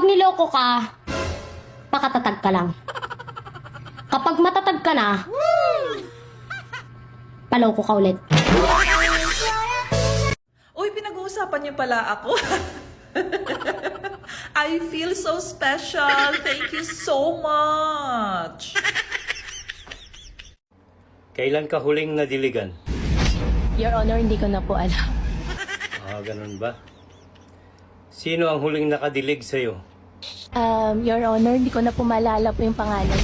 niloko ka, pakatatag ka lang. Kapag matatag ka na, paloko ka ulit. Uy, pinag-uusapan niyo pala ako. I feel so special. Thank you so much. Kailan ka huling nadiligan? Your Honor, hindi ko na po alam. Ganun ba? Sino ang huling nakadilig sa'yo? Your Honor, hindi ko na po maalala po yung pangalan.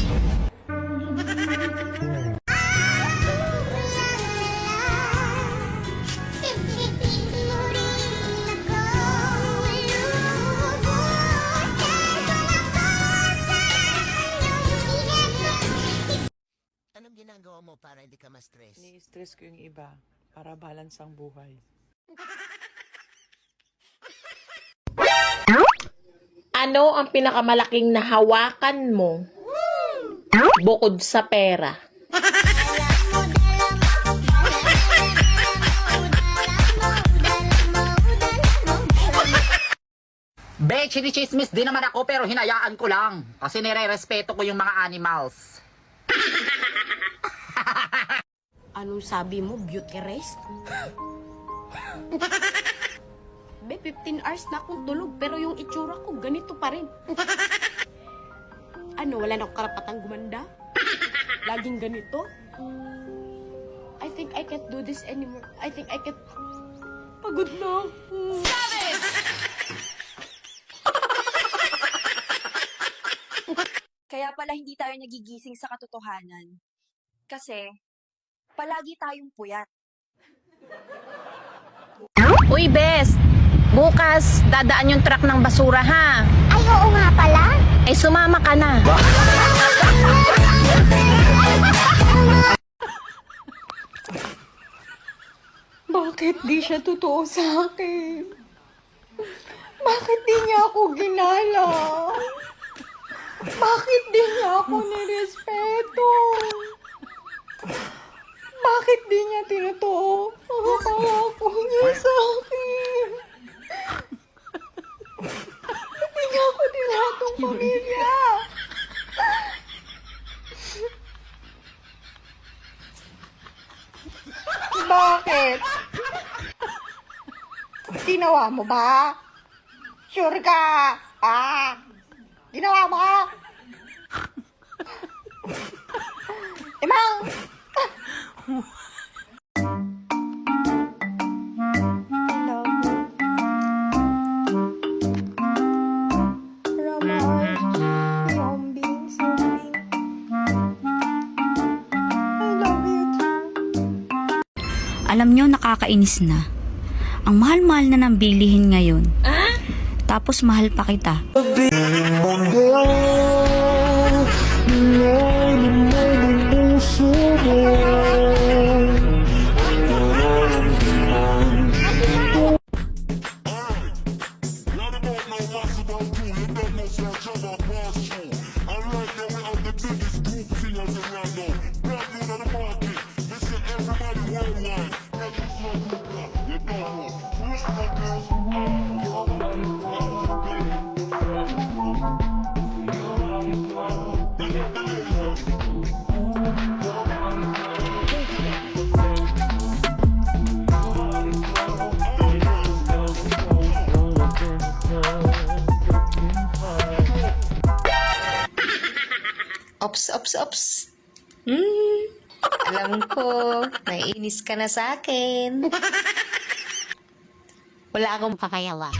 Anong ginagawa mo para hindi ka ma-stress? Ni-stress ko yung iba para balance ang buhay. Ano ang pinakamalaking nahawakan mo bukod sa pera? Be, chinichismis din naman ako pero hinayaan ko lang. Kasi nire-respeto ko yung mga animals. Anong sabi mo? Beauty rest? Be, 15 hours na akong tulog pero yung itsura ko ganito pa rin. Ano, wala na akong karapatang gumanda? Laging ganito? I think I can't do this anymore. I think I can't... Pagod na ako. Kaya pala hindi tayo nagigising sa katotohanan. Kasi, palagi tayong puyat. Uy, Bes! Bukas, dadaan yung truck ng basura, ha? Ay, oo nga pala. Ay, sumama ka na. Bakit di siya totoo sa akin? Bakit di niya ako ginala? Bakit di niya ako nirespeto? Bakit di niya tinutuo ang pangako niya sa akin? Bakit di niya ako tinatong pamilya? Bakit? Ginawa mo ba? Sure ka? Ginawa mo? Imang! Alam nyo, nakakainis na. Ang mahal-mahal na ng bilihin ngayon. Tapos mahal pa kita. Ops. Alam ko, naiinis ka na sa akin. Wala akong Kakayawa.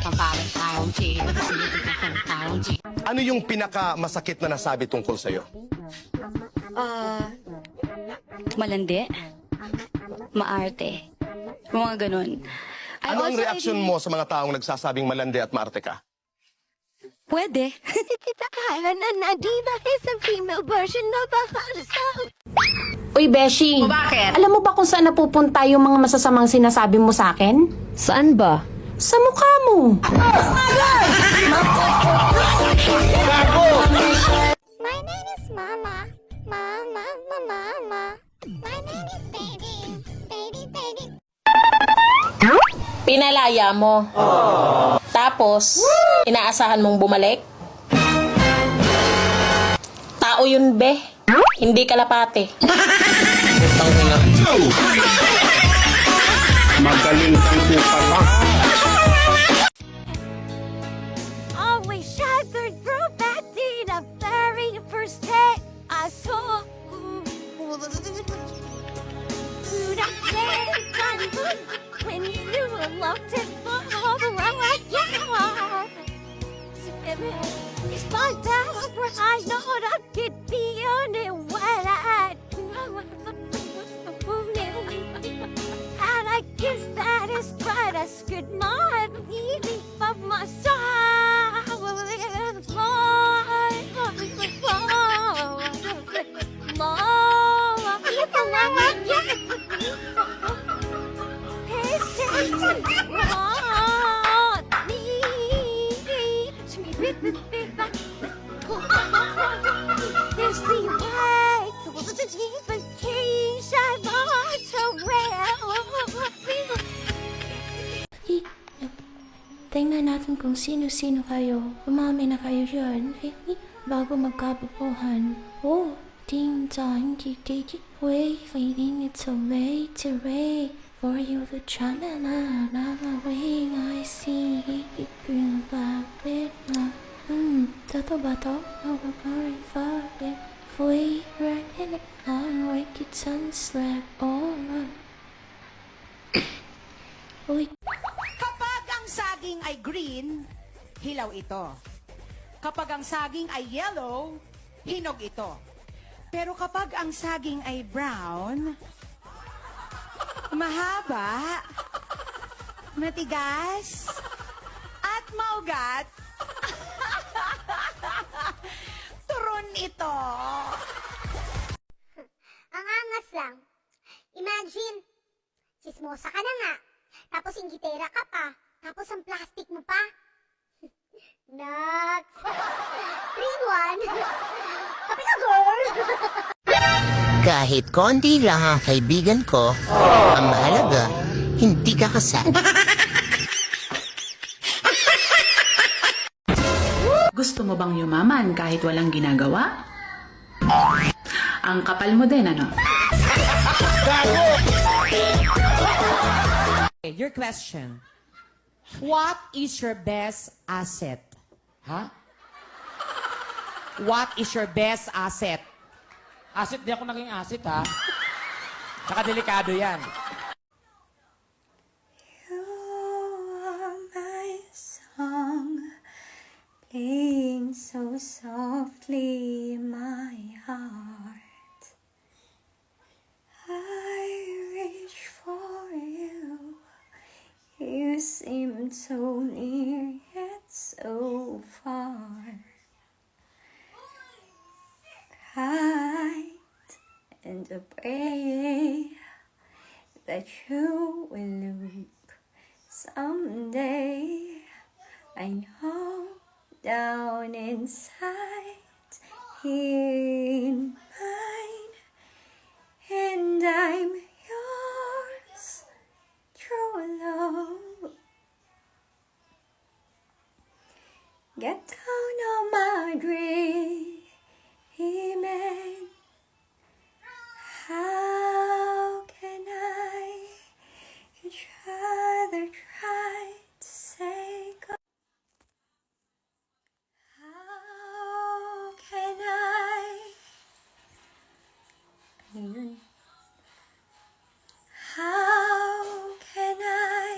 Ano yung pinaka-masakit na nasabi tungkol sa'yo? Malandi. Maarte. Mga ganun. Ano ang reaksyon mo sa mga taong nagsasabing malandi at maarte ka? Pwede. Uy, Beshi. Bakit? Alam mo ba kung saan napupunta yung mga masasamang sinasabi mo sa akin? Saan ba? Sa mukha mo. My name is Mama. Mama. My name is Baby. Baby. Pinalaya mo. Tapos, inaasahan mong bumalik? Tao yun, be. Hindi kalapate. Magaling kang pupatak. Always shattered through back in the very first day I saw when you looked at all the way it's my down where I know that could be only what I and I guess that is right as good night leaving of my There's the way to the even keys I want to wear. Tingnan natin kung sino-sino kayo. Umami na kayo dyan. Bago magkabubuhan. Oh, ding dong, gigi, waiting, it's so late to wait for you to chime in. I'm away, I see you green black with my Tato ba to? Oh, I'm fire. Fui, right in it, on wicked sunset. Oh, uy. Kapag ang saging ay green, hilaw ito. Kapag ang saging ay yellow, hinog ito. Pero kapag ang saging ay brown, mahaba, matigas, at maugat, turon ito. Ang angas lang. Imagine, chismosa ka na nga. Tapos inggitera ka pa. Tapos ang plastic mo pa. Nuts. 3-in-1. Kapi ka, girl. Kahit konti lang ang kaibigan ko, ang mahalaga, hindi ka kasal. Gusto mo bang yumaman kahit walang ginagawa? Ang kapal mo din, ano? Your question. What is your best asset? Ha? What is your best asset? Asset, di ako naging asset, ha? Tsaka delikado yan. You are my song, playing so softly in my heart. I reach for you. You seem so near yet so far. Hide and pray that you will look someday. I know down inside here in mine, and I'm yours, true love. Get down on my dream. How can I each other try to say go? How can I? How can I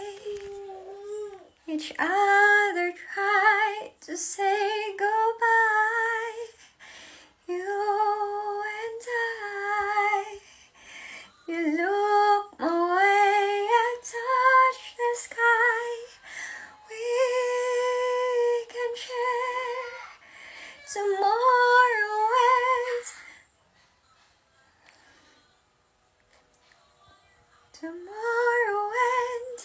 each other try to say goodbye? You and I, you look my way, I touch the sky. We can share tomorrow and tomorrow and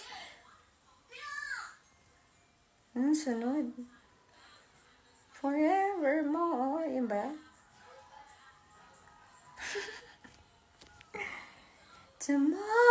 ang sunod. Forevermore, yun ba? Tomorrow